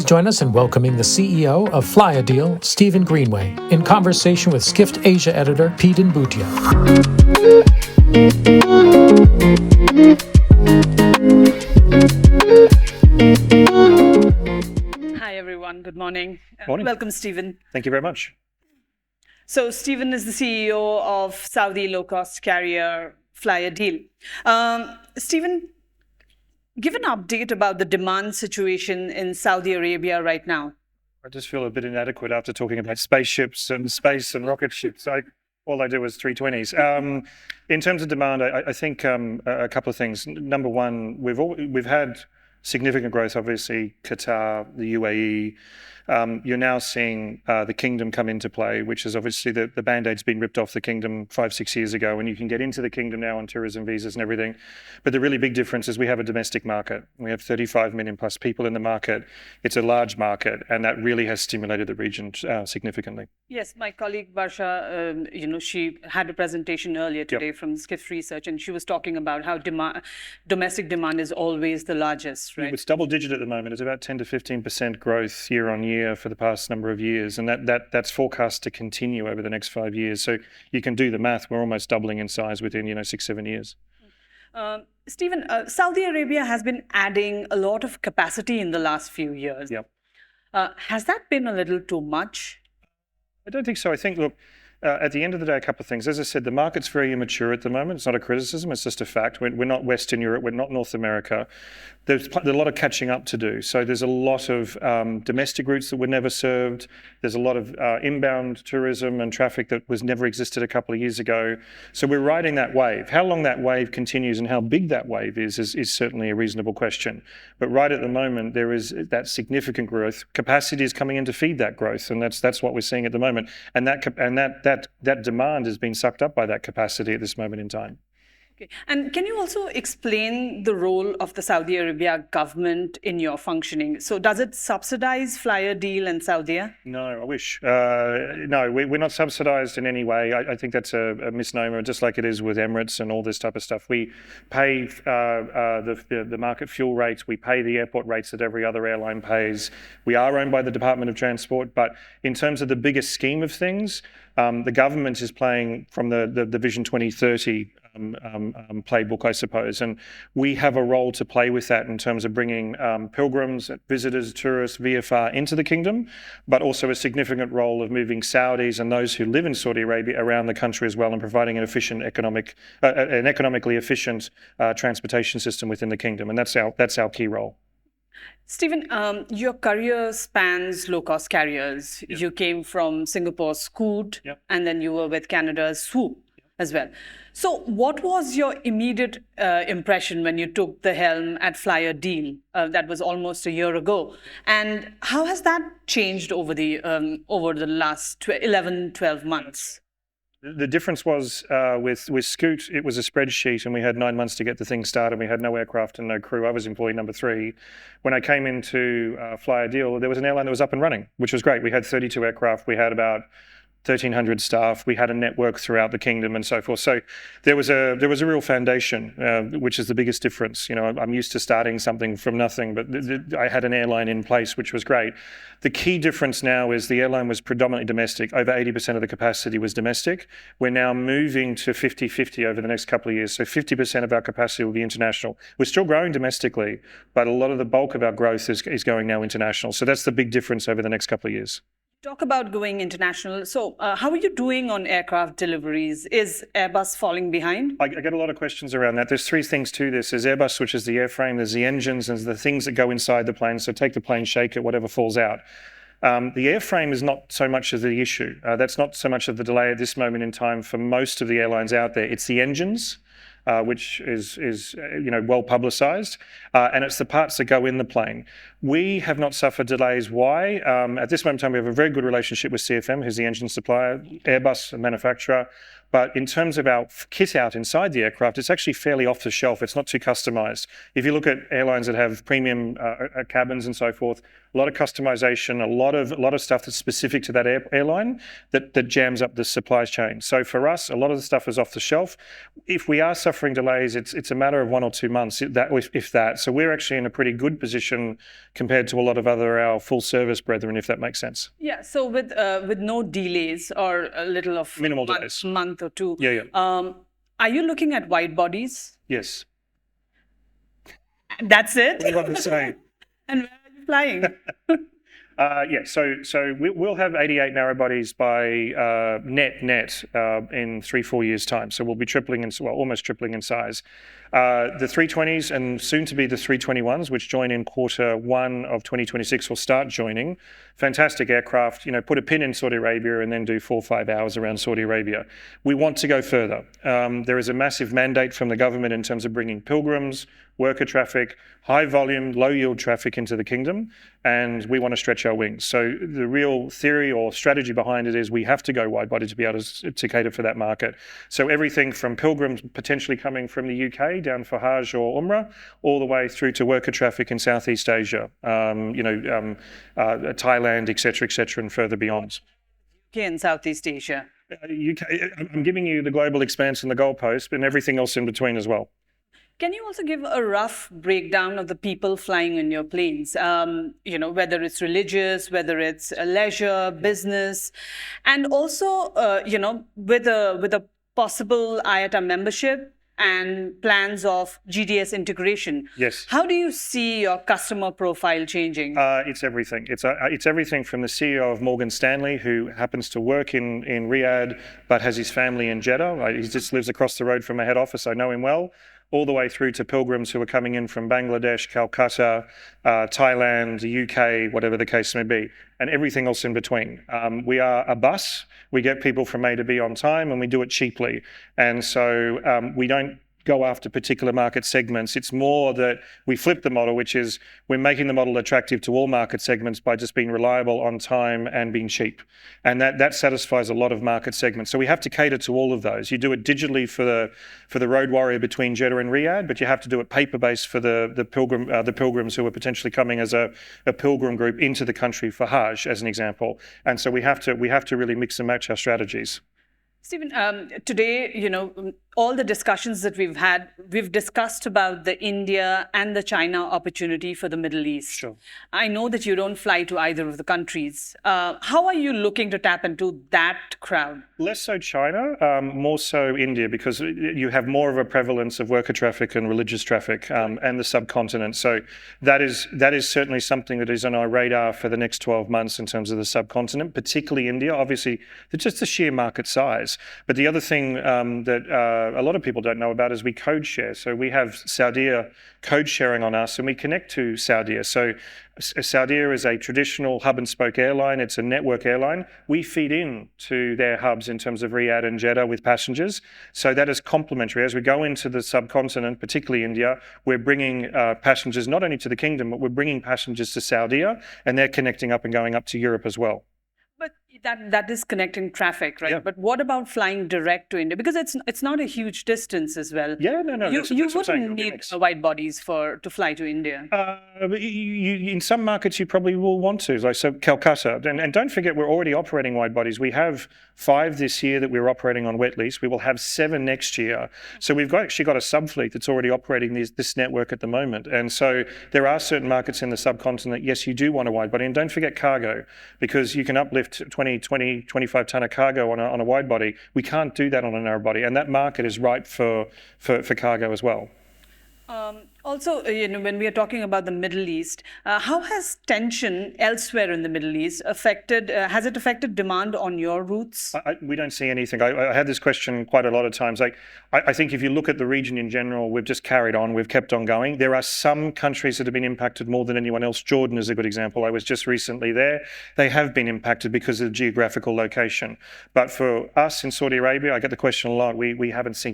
Please join us in welcoming the CEO of flyadeal, Stephen Greenway, in conversation with Skift Asia editor Peden Bhutia. Hi everyone, good morning. Morning. Welcome, Stephen. Thank you very much. So Stephen is the CEO of Saudi low-cost carrier flyadeal. Stephen, give an update about the demand situation in Saudi Arabia right now. I just feel a bit inadequate after talking about spaceships and space and rocket ships. All I do is 320s. In terms of demand, I think a couple of things. Number one, we've had significant growth, obviously, Qatar, the UAE. You're now seeing the kingdom come into play, which is obviously the Band-Aid's been ripped off the kingdom 5-6 years ago, and you can get into the kingdom now on tourism visas and everything. But the really big difference is we have a domestic market. We have 35 million plus people in the market. It's a large market, and that really has stimulated the region significantly. Yes, my colleague Barsha, she had a presentation earlier today from Skift Research, and she was talking about how domestic demand is always the largest, right? It's double digit at the moment. It's about 10 to 15% growth year on year for the past number of years, and that's forecast to continue over the next 5 years. So you can do the math. We're almost doubling in size within 6-7 years. Stephen, Saudi Arabia has been adding a lot of capacity in the last few years. Yep. Has that been a little too much? I don't think so. I think, look, at the end of the day, a couple of things. As I said, the market's very immature at the moment. It's not a criticism, it's just a fact. We're not Western Europe, we're not North America. There's a lot of catching up to do. So there's a lot of domestic routes that were never served. There's a lot of inbound tourism and traffic that was never existed a couple of years ago. So we're riding that wave. How long that wave continues and how big that wave is certainly a reasonable question. But right at the moment, there is that significant growth. Capacity is coming in to feed that growth, and that's what we're seeing at the moment. And that demand has been sucked up by that capacity at this moment in time. Okay. And can you also explain the role of the Saudi Arabia government in your functioning? So does it subsidize flyadeal and Saudia? No, I wish. No, we're not subsidized in any way. I think that's a misnomer, just like it is with Emirates and all this type of stuff. We pay the market fuel rates. We pay the airport rates that every other airline pays. We are owned by the Department of Transport, but in terms of the bigger scheme of things, the government is playing from the Vision 2030 playbook, I suppose, and we have a role to play with that in terms of bringing pilgrims, visitors, tourists, VFR into the kingdom, but also a significant role of moving Saudis and those who live in Saudi Arabia around the country as well, and providing an economically efficient transportation system within the kingdom, and that's our key role. Stephen, your career spans low-cost carriers. Yep. You came from Singapore's Scoot, Yep. and then you were with Canada's Swoop as well. So what was your immediate impression when you took the helm at flyadeal? That was almost a year ago. And how has that changed over the last 11, 12 months? The difference was with Scoot, it was a spreadsheet and we had 9 months to get the thing started. We had no aircraft and no crew. I was employee number 3. When I came into flyadeal, there was an airline that was up and running, which was great. We had 32 aircraft. We had about 1,300 staff. We had a network throughout the kingdom and so forth. So there was a real foundation, which is the biggest difference. I'm used to starting something from nothing, but I had an airline in place, which was great. The key difference now is the airline was predominantly domestic. Over 80% of the capacity was domestic. We're now moving to 50-50 over the next couple of years. So 50% of our capacity will be international. We're still growing domestically, but a lot of the bulk of our growth is going now international. So that's the big difference over the next couple of years. Talk about going international. So how are you doing on aircraft deliveries? Is Airbus falling behind? I get a lot of questions around that. There's 3 things to this. There's Airbus, which is the airframe. There's the engines and the things that go inside the plane. So take the plane, shake it, whatever falls out. The airframe is not so much of the issue. That's not so much of the delay at this moment in time for most of the airlines out there. It's the engines. Which is well publicised, and it's the parts that go in the plane. We have not suffered delays. Why? At this moment in time, we have a very good relationship with CFM, who's the engine supplier, Airbus, a manufacturer. But in terms of our kit out inside the aircraft, it's actually fairly off the shelf. It's not too customized. If you look at airlines that have premium cabins and so forth, a lot of customization, a lot of stuff that's specific to that airline that jams up the supply chain. So for us, a lot of the stuff is off the shelf. If we are suffering delays, it's a matter of 1 or 2 months, if that. So we're actually in a pretty good position compared to a lot of our full service brethren, if that makes sense. Yeah. So with no delays or a little of minimal delays, month or two. Yeah. Are you looking at wide bodies? Yes. That's it. What am I saying? And where are you flying? Yeah, so we'll have 88 narrow bodies by net in 3-4 years' time. So we'll be almost tripling in size. The 320s and soon to be the 321s, which join in Q1 of 2026, will start joining. Fantastic aircraft. Put a pin in Saudi Arabia and then do 4 or 5 hours around Saudi Arabia. We want to go further. There is a massive mandate from the government in terms of bringing pilgrims, worker traffic, high volume, low yield traffic into the kingdom, and we want to stretch our wings. So the real theory or strategy behind it is we have to go wide body to be able to cater for that market. So everything from pilgrims potentially coming from the UK down for Hajj or Umrah, all the way through to worker traffic in Southeast Asia, Thailand, etc., and further beyond. UK and Southeast Asia. UK. I'm giving you the global expanse and the goalpost, and everything else in between as well. Can you also give a rough breakdown of the people flying in your planes? Whether it's religious, whether it's leisure, business, and also, with a possible IATA membership and plans of GDS integration. Yes. How do you see your customer profile changing? It's everything. It's everything from the CEO of Morgan Stanley, who happens to work in Riyadh but has his family in Jeddah. He just lives across the road from my head office. I know him well. All the way through to pilgrims who are coming in from Bangladesh, Calcutta, Thailand, the UK, whatever the case may be, and everything else in between. We are a bus. We get people from A to B on time, and we do it cheaply. And so we don't go after particular market segments. It's more that we flip the model, which is we're making the model attractive to all market segments by just being reliable, on time, and being cheap. And that satisfies a lot of market segments. So we have to cater to all of those. You do it digitally for the road warrior between Jeddah and Riyadh, but you have to do it paper-based for the pilgrims who are potentially coming as a pilgrim group into the country for Hajj, as an example. And so we have to really mix and match our strategies. Stephen, today, all the discussions that we've discussed about the India and the China opportunity for the Middle East. Sure. I know that you don't fly to either of the countries. How are you looking to tap into that crowd? Less so China, more so India, because you have more of a prevalence of worker traffic and religious traffic and the subcontinent. So that is certainly something that is on our radar for the next 12 months in terms of the subcontinent, particularly India. Obviously, just the sheer market size. But the other thing that a lot of people don't know about is we code share. So we have Saudia code sharing on us, and we connect to Saudia. So Saudia is a traditional hub and spoke airline. It's a network airline. We feed in to their hubs in terms of Riyadh and Jeddah with passengers. So that is complementary. As we go into the subcontinent, particularly India, we're bringing passengers not only to the kingdom, but we're bringing passengers to Saudia, and they're connecting up and going up to Europe as well. But that is connecting traffic, right? Yeah. But what about flying direct to India? Because it's not a huge distance as well. Yeah, no. You wouldn't need wide bodies to fly to India. But in some markets, you probably will want to, like so Calcutta. And don't forget, we're already operating wide bodies. We have 5 this year that we're operating on wet lease. We will have 7 next year. So we've actually got a subfleet that's already operating this network at the moment. And so there are certain markets in the subcontinent, yes, you do want a wide body. And don't forget cargo, because you can uplift 25 ton of cargo on a wide body. We can't do that on a narrow body. And that market is ripe for cargo as well. Also, when we are talking about the Middle East, how has tension elsewhere in the Middle East has it affected demand on your routes? We don't see anything. I had this question quite a lot of times. I think if you look at the region in general, we've just carried on. We've kept on going. There are some countries that have been impacted more than anyone else. Jordan is a good example. I was just recently there. They have been impacted because of the geographical location. But for us in Saudi Arabia, I get the question a lot. We haven't seen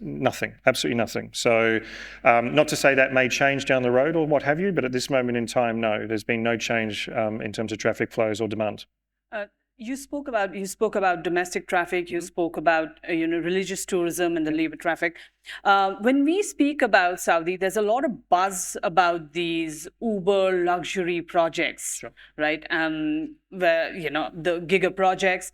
nothing, absolutely nothing. So not to say that may change down the road or what have you, but at this moment in time, no, there's been no change in terms of traffic flows or demand. You spoke about domestic traffic. You spoke about religious tourism and the labor traffic. When we speak about Saudi, there's a lot of buzz about these Uber luxury projects, Sure. right? Where the giga projects.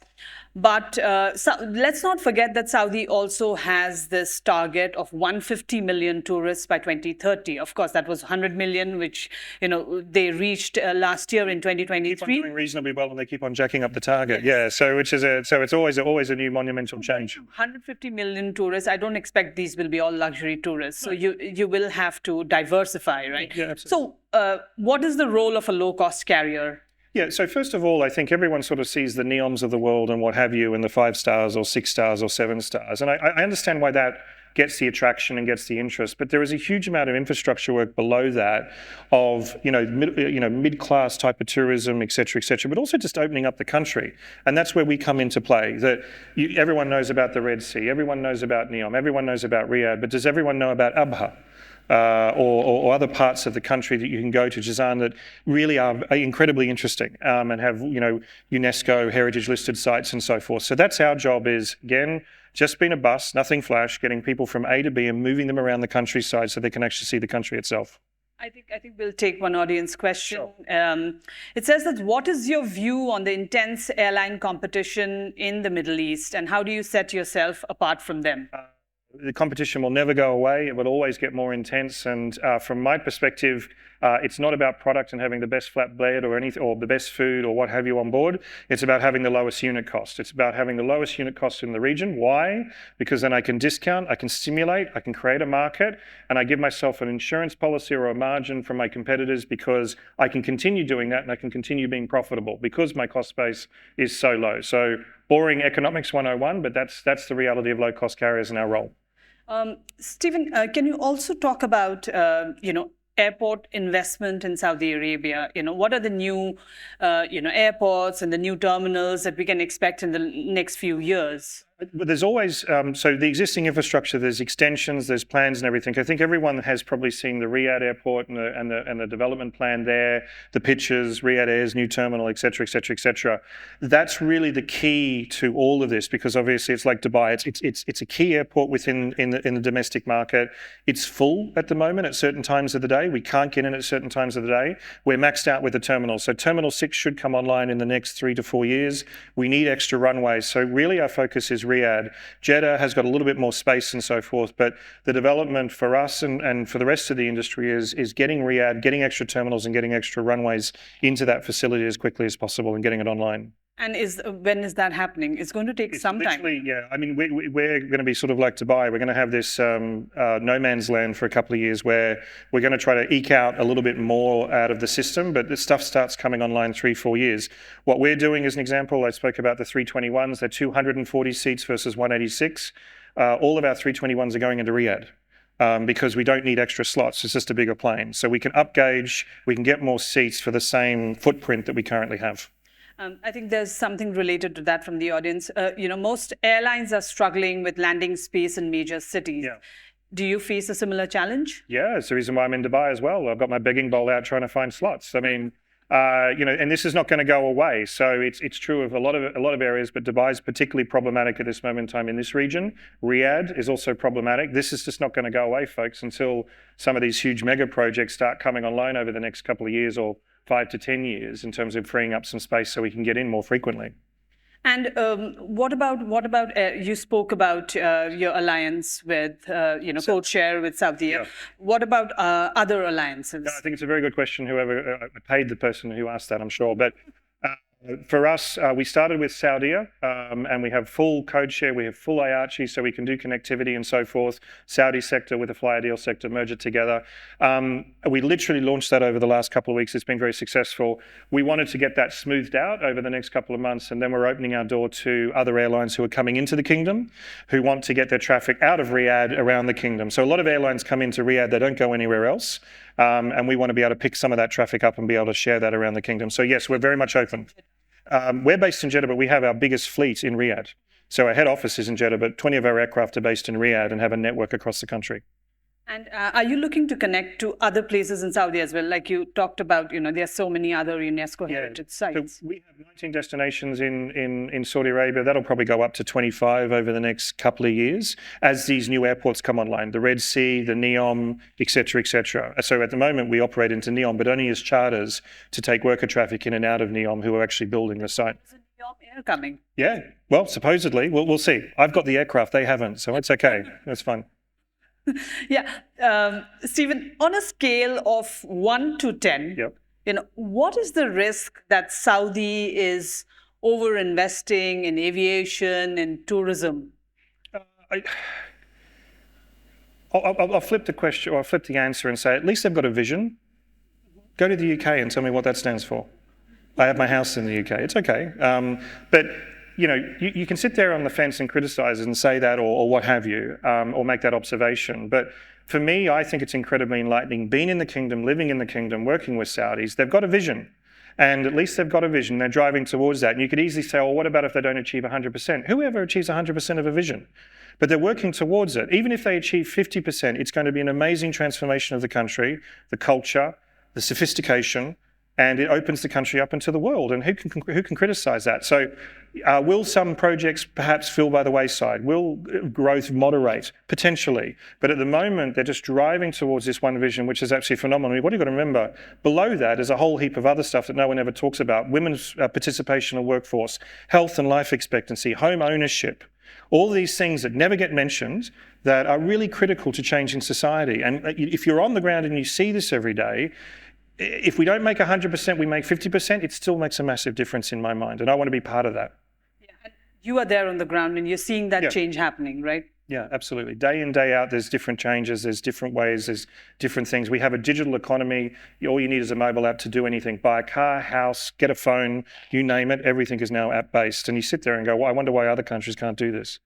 But let's not forget that Saudi also has this target of 150 million tourists by 2030. Of course, that was 100 million, which they reached last year in Keep on 2023. doing reasonably well, and they keep on jacking up the target. Yeah, so it's always a new monumental change. 150 million tourists. I don't expect these will be all luxury tourists. So you will have to diversify, right? Yeah, absolutely. So what is the role of a low-cost carrier? Yeah, so first of all, I think everyone sort of sees the NEOMs of the world and what have you, and the 5 stars or 6 stars or 7 stars. And I understand why that gets the attraction and gets the interest, but there is a huge amount of infrastructure work below that of mid-class type of tourism, et cetera, but also just opening up the country. And that's where we come into play. Everyone knows about the Red Sea, everyone knows about NEOM, everyone knows about Riyadh, but does everyone know about Abha? Or other parts of the country that you can go to, Jazan, that really are incredibly interesting and have UNESCO heritage listed sites and so forth. So that's our job, is again just being a bus, nothing flash, getting people from A to B and moving them around the countryside so they can actually see the country itself. I think we'll take one audience question. Sure. It says that, what is your view on the intense airline competition in the Middle East, and how do you set yourself apart from them? The competition will never go away. It will always get more intense. And from my perspective, it's not about product and having the best flatbed or the best food or what have you on board. It's about having the lowest unit cost. It's about having the lowest unit cost in the region. Why? Because then I can discount, I can stimulate, I can create a market, and I give myself an insurance policy or a margin from my competitors, because I can continue doing that and I can continue being profitable because my cost base is so low. So boring economics 101, but that's the reality of low-cost carriers and our role. Stephen, can you also talk about airport investment in Saudi Arabia? What are the new airports and the new terminals that we can expect in the next few years? But there's always, so the existing infrastructure, there's extensions, there's plans and everything. I think everyone has probably seen the Riyadh airport and the development plan there, the pictures, Riyadh Air's new terminal, et cetera, et cetera, et cetera. That's really the key to all of this, because obviously it's like Dubai. It's a key airport within the domestic market. It's full at the moment at certain times of the day. We can't get in at certain times of the day. We're maxed out with the terminal. So Terminal 6 should come online in the next 3 to 4 years. We need extra runways. So really our focus is Riyadh. Jeddah has got a little bit more space and so forth, but the development for us and for the rest of the industry is getting Riyadh, getting extra terminals and getting extra runways into that facility as quickly as possible and getting it online. And when is that happening? It's going to take some time. Yeah. I mean, we're going to be sort of like Dubai. We're going to have this no man's land for a couple of years where we're going to try to eke out a little bit more out of the system, but this stuff starts coming online 3-4 years. What we're doing, as an example, I spoke about the 321s. They're 240 seats versus 186. All of our 321s are going into Riyadh. Because we don't need extra slots. It's just a bigger plane. So we can upgauge, we can get more seats for the same footprint that we currently have. I think there's something related to that from the audience. Most airlines are struggling with landing space in major cities. Yeah. Do you face a similar challenge? Yeah, it's the reason why I'm in Dubai as well. I've got my begging bowl out trying to find slots. I mean, and this is not going to go away. So it's true of a lot of areas, but Dubai is particularly problematic at this moment in time in this region. Riyadh is also problematic. This is just not going to go away, folks, until some of these huge mega projects start coming online over the next couple of years, or 5 to 10 years, in terms of freeing up some space so we can get in more frequently. And what about you spoke about your alliance with code share with Saudia. Yeah. What about other alliances? No, I think it's a very good question. Whoever I paid the person who asked that, I'm sure, but. For us, we started with Saudia, and we have full code share, we have full IACI, so we can do connectivity and so forth. Saudi sector with the flyadeal sector, merge it together. We literally launched that over the last couple of weeks. It's been very successful. We wanted to get that smoothed out over the next couple of months, and then we're opening our door to other airlines who are coming into the kingdom, who want to get their traffic out of Riyadh around the kingdom. So a lot of airlines come into Riyadh, they don't go anywhere else. And we want to be able to pick some of that traffic up and be able to share that around the kingdom. So yes, we're very much open. We're based in Jeddah, but we have our biggest fleet in Riyadh. So our head office is in Jeddah, but 20 of our aircraft are based in Riyadh and have a network across the country. And are you looking to connect to other places in Saudi as well? Like you talked about, there are so many other UNESCO heritage sites. So we have 19 destinations in Saudi Arabia. That'll probably go up to 25 over the next couple of years as these new airports come online, the Red Sea, the NEOM, et cetera, et cetera. So at the moment, we operate into NEOM, but only as charters to take worker traffic in and out of NEOM who are actually building the site. Is NEOM Air coming? Yeah, well, supposedly. We'll see. I've got the aircraft. They haven't, so it's okay. That's fun. Yeah. Stephen, on a scale of 1 to 10, what is the risk that Saudi is over-investing in aviation and tourism? I'll flip the question, or I'll flip the answer and say, at least they've got a vision. Go to the UK and tell me what that stands for. I have my house in the UK. It's okay. But you can sit there on the fence and criticise and say that or what have you, or make that observation. But for me, I think it's incredibly enlightening. Being in the kingdom, living in the kingdom, working with Saudis, they've got a vision. And at least they've got a vision. They're driving towards that. And you could easily say, well, what about if they don't achieve 100%? Whoever achieves 100% of a vision? But they're working towards it. Even if they achieve 50%, it's going to be an amazing transformation of the country, the culture, the sophistication, and it opens the country up into the world. And who can criticise that? So will some projects perhaps fall by the wayside? Will growth moderate? Potentially. But at the moment, they're just driving towards this one vision, which is absolutely phenomenal. I mean, what you've got to remember, below that is a whole heap of other stuff that no one ever talks about. Women's participation in the workforce, health and life expectancy, home ownership, all these things that never get mentioned that are really critical to changing society. And if you're on the ground and you see this every day, if we don't make 100%, we make 50%, it still makes a massive difference in my mind. And I want to be part of that. Yeah, and you are there on the ground and you're seeing that change happening, right? Yeah, absolutely. Day in, day out, there's different changes, there's different ways, there's different things. We have a digital economy. All you need is a mobile app to do anything. Buy a car, house, get a phone, you name it, everything is now app-based. And you sit there and go, well, I wonder why other countries can't do this.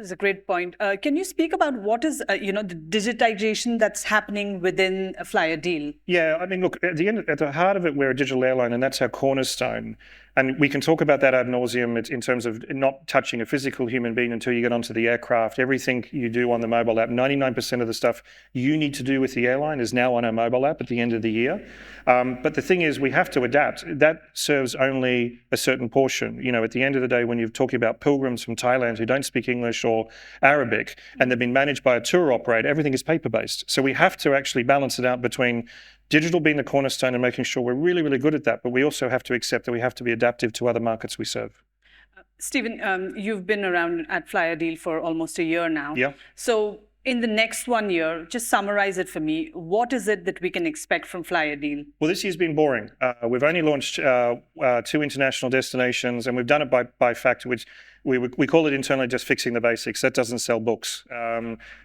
Is a great point. Can you speak about what is, the digitization that's happening within flyadeal? Yeah, I mean, look, at the heart of it, we're a digital airline, and that's our cornerstone. And we can talk about that ad nauseum in terms of not touching a physical human being until you get onto the aircraft. Everything you do on the mobile app, 99% of the stuff you need to do with the airline is now on our mobile app at the end of the year. But the thing is, we have to adapt. That serves only a certain portion. At the end of the day, when you're talking about pilgrims from Thailand who don't speak English or Arabic, and they've been managed by a tour operator, everything is paper-based. So we have to actually balance it out between digital being the cornerstone and making sure we're really, really good at that, but we also have to accept that we have to be adaptive to other markets we serve. Stephen, you've been around at flyadeal for almost a year now. Yeah. So in the next 1 year, just summarize it for me. What is it that we can expect from flyadeal? Well, this year's been boring. We've only launched 2 international destinations, and we've done it by factor, which we call it internally just fixing the basics. That doesn't sell books.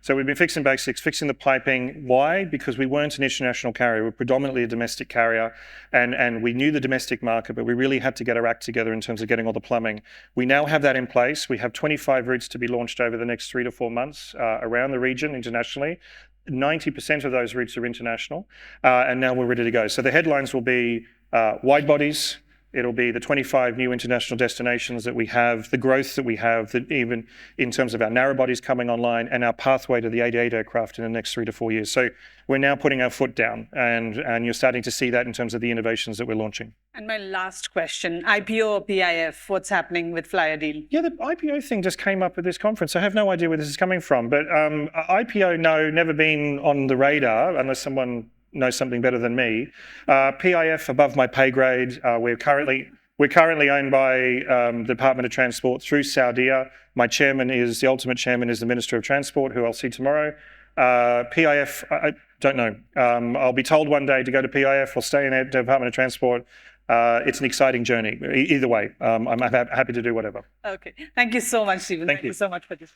So we've been fixing basics, fixing the piping. Why? Because we weren't an international carrier. We're predominantly a domestic carrier, and we knew the domestic market, but we really had to get our act together in terms of getting all the plumbing. We now have that in place. We have 25 routes to be launched over the next 3 to 4 months around the region internationally. 90% of those routes are international, and now we're ready to go. So the headlines will be wide bodies. It'll be the 25 new international destinations that we have, the growth that we have, that even in terms of our narrow bodies coming online, and our pathway to the 88 aircraft in the next 3 to 4 years. So we're now putting our foot down, and you're starting to see that in terms of the innovations that we're launching. And my last question, IPO or PIF, what's happening with flyadeal? Yeah, the IPO thing just came up at this conference. I have no idea where this is coming from, but IPO, no, never been on the radar unless someone knows something better than me. PIF above my pay grade. We're currently owned by the Department of Transport through Saudia. My chairman is the ultimate chairman is the Minister of Transport, who I'll see tomorrow. PIF, I don't know. I'll be told one day to go to PIF or stay in the Department of Transport. It's an exciting journey. Either way, I'm happy to do whatever. Okay. Thank you so much, Stephen. Thank you so much for this.